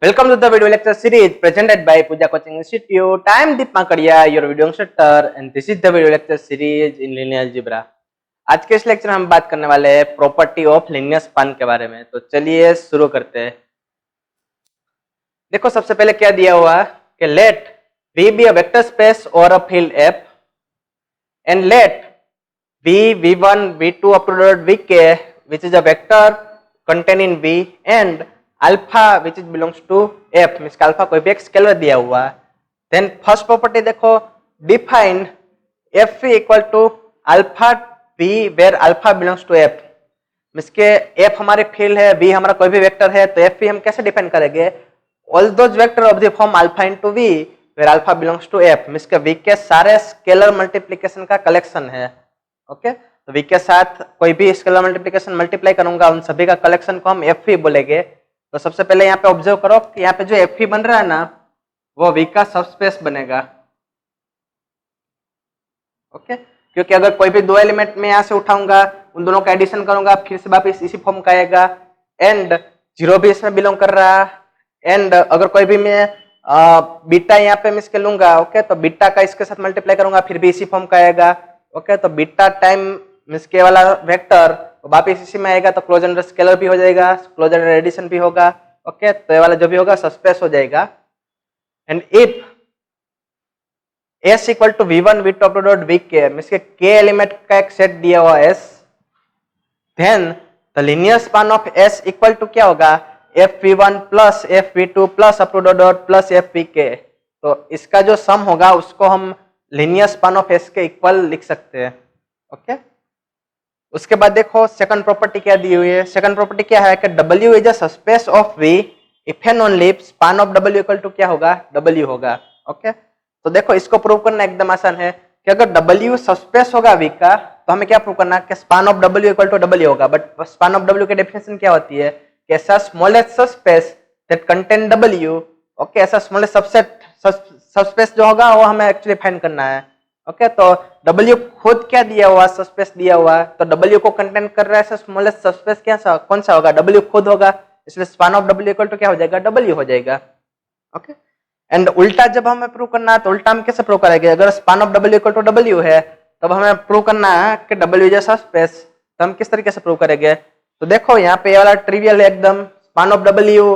Welcome to the video lecture series presented by Puja Coaching Institute. I am Deep Makaria, your video instructor, and this is the video lecture series in linear algebra. आज के इस lecture में हम बात करने वाले हैं property of linear span के बारे में। तो चलिए शुरू करते हैं। देखो सबसे पहले क्या दिया हुआ कि late V be a vector space or a field F and let V V1 V2 up to dot Vk which is a vector contained in V and alpha which is belongs to F means alpha कोई भी एक scalar दिया हुआ है। Then first property देखो define F equal to alpha B where alpha belongs to F means के F हमारी field है, बी हमारा कोई भी वेक्टर है, तो एफ हम कैसे डिफाइन करेंगे? All those vector of the form alpha into V where alpha belongs to F means के वी के सारे स्केलर मल्टीप्लिकेशन का कलेक्शन है। ओके तो वी के साथ कोई भी स्केलर मल्टीप्लिकेशन मल्टीप्लाई करूंगा उन सभी का कलेक्शन को हम एफ बोलेंगे। तो सबसे पहले यहाँ पे ऑब्जर्व करो कि यहाँ पे जो एफ बन रहा है ना वो वी का सबस्पेस बनेगा। ओके क्योंकि अगर कोई भी दो एलिमेंट में यहाँ से उठाऊंगा उन दोनों का एडिशन करूंगा फिर से वापस इसी फॉर्म का आएगा एंड जीरो भी इसमें बिलोंग कर रहा है एंड अगर कोई भी मैं बीटा यहाँ पे मिस के लूंगा ओके तो बीटा का इसके साथ मल्टीप्लाई करूंगा फिर भी इसी फॉर्म का आएगा। ओके तो बीटा टाइम मिस के वाला वेक्टर वापिस इसी में आएगा तो क्लोज अंडर स्केलर भी हो जाएगा, क्लोज अंडर एडिशन भी होगा। ओके तो ये वाला जो भी होगा सबस्पेस हो जाएगा। And if S equal to V1 V2 up to dot Vk means के k एलिमेंट का एक सेट दिया हुआ S then the linear span of S equal to क्या होगा FV1 plus FV2 plus up to dot plus FVk। तो इसका जो सम होगा उसको हम लीनियर स्पान ऑफ S के इक्वल लिख सकते हैं। ओके उसके बाद देखो सेकंड प्रॉपर्टी क्या दी हुई है। सेकंड प्रॉपर्टी क्या है कि W is a subspace of V if and only span of W equal to क्या होगा W होगा। ओके तो देखो इसको प्रूव करना एकदम आसान है कि अगर W सबस्पेस होगा V का तो हमें क्या प्रूव करना है कि span of W equal to W होगा। बट स्पान ऑफ W की डेफिनेशन क्या होती है कि ऐसा smallest subspace that contain W। Okay ऐसा स्मॉलेस्ट सबस्पेस जो होगा वो हमें एक्चुअली फाइंड करना है। ओके तो W खुद क्या दिया हुआ सबस्पेस दिया हुआ तो W को कंटेन कर रहा है स्मॉलेस्ट सबस्पेस क्या कौन सा होगा W खुद होगा इसलिए span of W equal to क्या हो जाएगा W हो जाएगा। ओके एंड उल्टा जब हमें प्रूव करना है तो उल्टा हम कैसे प्रूव करेंगे? अगर span of W equal to W है तब हमें प्रूव करना है कि W इज अ सबस्पेस तो हम किस तरीके से प्रूव करेंगे? तो देखो यहाँ पे ये वाला ट्रिवियल है एकदम। स्पान ऑफ W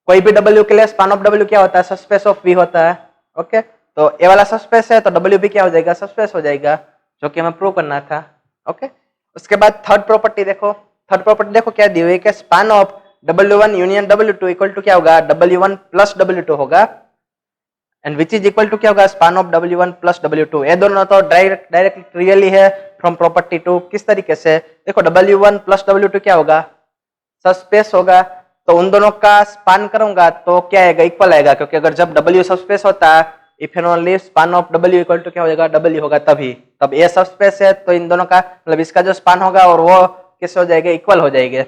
कोई भी W के लिए स्पान ऑफ W क्या होता है सबस्पेस ऑफ V होता है। ओके तो ये वाला सबस्पेस है तो W भी क्या हो जाएगा सबस्पेस हो जाएगा जो कि हमें प्रूव करना था। ओके उसके बाद थर्ड प्रॉपर्टी देखो क्या दी हुई है कि span of W1 union W2 equal to क्या होगा W1 प्लस W2 होगा and which is equal to क्या होगा span of W1 plus W2। ये दोनों तो डायरेक्ट रियली है फ्रॉम प्रॉपर्टी टू। किस तरीके से देखो W1 प्लस W2 क्या होगा सबस्पेस होगा तो उन दोनों का स्पान करूंगा तो क्या आएगा इक्वल आएगा क्योंकि अगर जब W सबस्पेस होता है if and only span of W equal to क्या हो जाएगा W होगा तब ये सबस्पेस है तो इन दोनों का मतलब इसका जो स्पान होगा और वो किससे हो जाएगा इक्वल हो जाएंगे।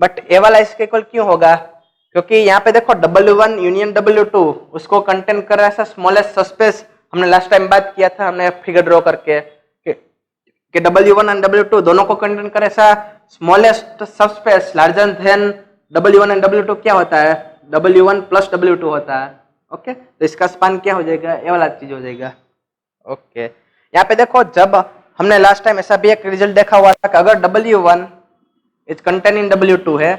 बट ये वाला इसके इक्वल क्यों होगा क्योंकि यहाँ पे देखो W1 यूनियन W2 उसको कंटेन कर रहा है स्मॉलेस्ट सबस्पेस। हमने लास्ट टाइम बात किया था हमने फिगर ड्रॉ करके कि W1 एंड W2 दोनों को कंटेन करे ऐसा smallest subspace larger than W1 and W2 क्या होता है W1 प्लस W2 होता है। ओके तो इसका स्पान क्या हो जाएगा ये वाला चीज हो जाएगा। ओके यहाँ पे देखो जब हमने लास्ट टाइम ऐसा भी एक रिजल्ट देखा हुआ था कि अगर W1 is contain in W2 है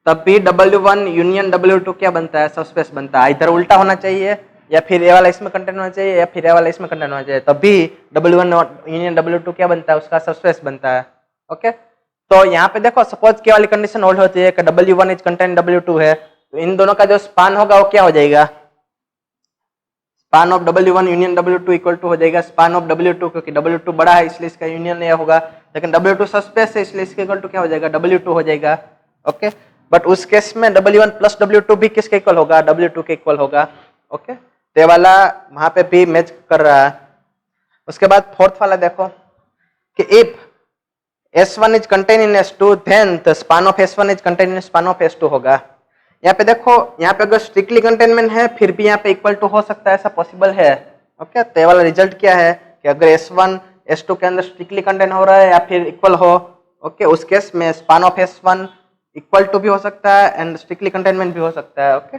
तब भी W1 यूनियन W2 क्या बनता है सबस्पेस बनता है। इधर उल्टा होना चाहिए या फिर ये वाला इसमें कंटेन होना चाहिए या फिर ये वाला इसमें कंटेन होना चाहिए तब भी W1 यूनियन W2 क्या बनता है उसका सबस्पेस बनता है। ओके तो यहाँ पे देखो सपोज क्या वाली कंडीशन होल्ड होती है कि W1 इज कंटेन W2 है तो इन दोनों का जो स्पान होगा वो क्या हो जाएगा span of W1 union W2 equal to हो जाएगा स्पान ऑफ W2 क्योंकि W2 बड़ा है इसलिए इसका यूनियन ये होगा लेकिन W2 सबस्पेस है इसलिए इसके इक्वल टू क्या हो जाएगा W2 हो जाएगा। ओके बट उस केस में W1 प्लस W2 भी किसके इक्वल होगा W2 के इक्वल होगा। ओके तो ये वाला वहां पे भी मैच कर रहा है। उसके बाद फोर्थ वाला देखो कि if S1 is contain in S2 then the span of S1 is contain in span of S2 होगा। यहाँ पे देखो यहाँ पे अगर स्ट्रिक्टली कंटेनमेंट है फिर भी यहाँ पे इक्वल टू हो सकता है ऐसा पॉसिबल है। ओके तो ये वाला रिजल्ट क्या है कि अगर S1 S2 के अंदर स्ट्रिक्टली कंटेन हो रहा है या फिर इक्वल हो ओके उस केस में span of S1 equal to भी हो सकता है एंड स्ट्रिक्टली कंटेनमेंट भी हो सकता है। ओके,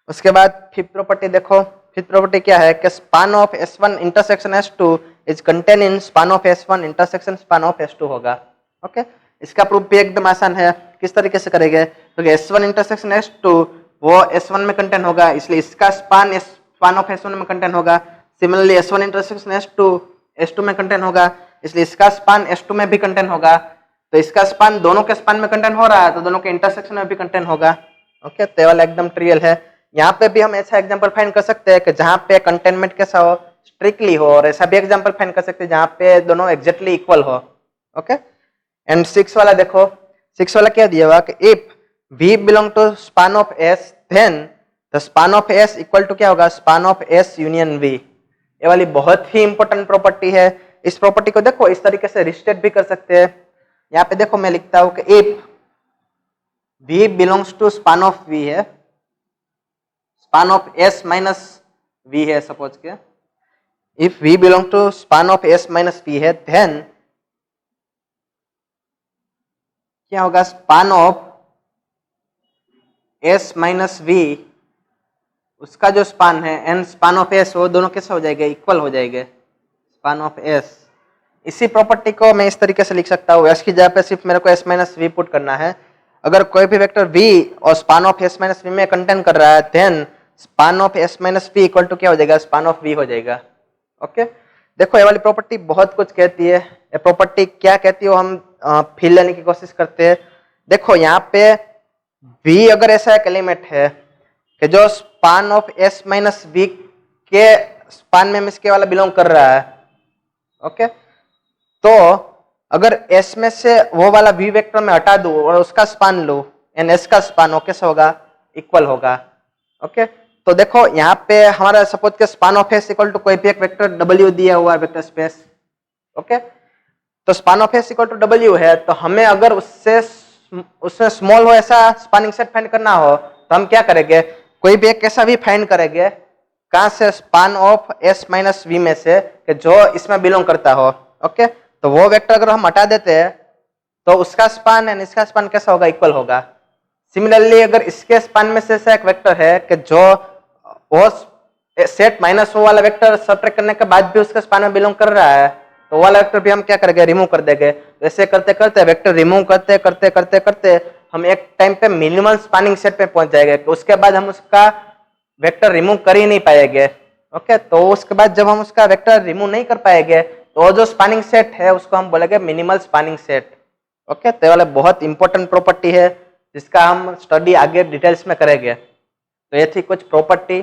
उसके बाद फिफ्थ प्रॉपर्टी देखो। फिफ्थ प्रॉपर्टी क्या है कि span of S1 intersection S2 is contain in span of S1 intersection span of S2 होगा। ओके, इसका प्रूफ भी एकदम आसान है। किस तरीके से करेंगे, तो S1 इंटरसेक्शन S2 वो S1 में कंटेन होगा, इसलिए इसका स्पान ऑफ S1 में कंटेन होगा। सिमिलरली S1 इंटरसेक्शन S2 में कंटेन होगा, इसलिए इसका स्पान S2 में भी कंटेन होगा। तो इसका स्पान दोनों के स्पान में कंटेन हो रहा है, तो दोनों के इंटरसेक्शन में भी कंटेन होगा। ओके, तो ये वाला एकदम ट्रिवियल है। यहाँ पे भी हम ऐसा एग्जांपल फाइंड कर सकते हैं कि जहाँ पे कंटेनमेंट कैसा हो, स्ट्रिक्टली हो, और ऐसा भी एग्जांपल फाइंड कर सकते हैं जहाँ पे दोनों एग्जैक्टली इक्वल हो। ओके, एंड 6 वाला देखो। 6 वाला क्या दिया हुआ कि if V belong to span of S then the span of S equal to क्या होगा, span of S union V। ये वाली बहुत ही इंपॉर्टेंट प्रॉपर्टी है। इस प्रॉपर्टी को देखो इस तरीके से रिस्टेट भी कर सकते हैं। यहाँ पे देखो मैं लिखता हूँ कि if V belongs to span of V है, span of S minus V है सपोज के, if V belong to span of S minus V है देन क्या होगा, span of S minus V उसका जो स्पान है एंड स्पान ऑफ S वो दोनों कैसे हो जाएंगे, इक्वल हो जाएंगे, स्पान ऑफ S। इसी प्रॉपर्टी को मैं इस तरीके से लिख सकता हूँ, S की जगह पे सिर्फ मेरे को S माइनस V पुट करना है। अगर कोई भी वेक्टर V और span of S minus V में कंटेन कर रहा है then span of S minus V equal to क्या हो जाएगा, स्पान ऑफ V हो जाएगा। ओके, देखो ये वाली प्रॉपर्टी बहुत कुछ कहती है। ये प्रॉपर्टी क्या कहती है वो हम फील लेने की कोशिश करते हैं। देखो यहाँ पे V अगर ऐसा एक एलिमेंट है कि जो span of S minus V के स्पान में इसके वाला बिलोंग कर रहा है। ओके, तो अगर S में से वो वाला V वेक्टर में हटा दूं और उसका स्पान लो एंड S का स्पान वो कैसा होगा, इक्वल होगा। ओके, तो देखो यहाँ पे हमारा सपोज के span of S equal to कोई भी एक वेक्टर W दिया हुआ है वेक्टर स्पेस। ओके, तो span of S equal to W है, तो हमें अगर उससे स्मॉल हो ऐसा स्पानिंग सेट फाइंड करना हो तो हम क्या करेंगे, कोई भी एक ऐसा भी फाइंड करेंगे कहां से, span of S minus V में से कि जो इसमें बिलोंग करता हो। ओके, तो वो वेक्टर अगर हम हटा देते हैं तो उसका स्पान एंड इसका स्पान कैसा होगा, इक्वल होगा। सिमिलरली अगर इसके स्पान में से ऐसा एक वेक्टर है कि जो वो सेट माइनस वो वाला वेक्टर सब्ट्रैक्ट करने के बाद भी उसके स्पान में बिलोंग कर रहा है, तो वो वाला वेक्टर भी हम क्या करेंगे, रिमूव कर देंगे। ऐसे करते करते वेक्टर रिमूव करते करते करते करते हम एक टाइम पे मिनिमल स्पानिंग सेट पे पहुंच जाएंगे। तो उसके बाद हम उसका वेक्टर रिमूव कर ही नहीं पाएंगे। ओके, तो उसके बाद जब हम उसका वेक्टर रिमूव नहीं कर पाएंगे तो जो स्पानिंग सेट है उसको हम बोलेंगे मिनिमल स्पानिंग सेट। ओके, तो ये वाला बहुत इंपॉर्टेंट प्रॉपर्टी है जिसका हम स्टडी आगे डिटेल्स में करेंगे। तो ये थी कुछ प्रॉपर्टी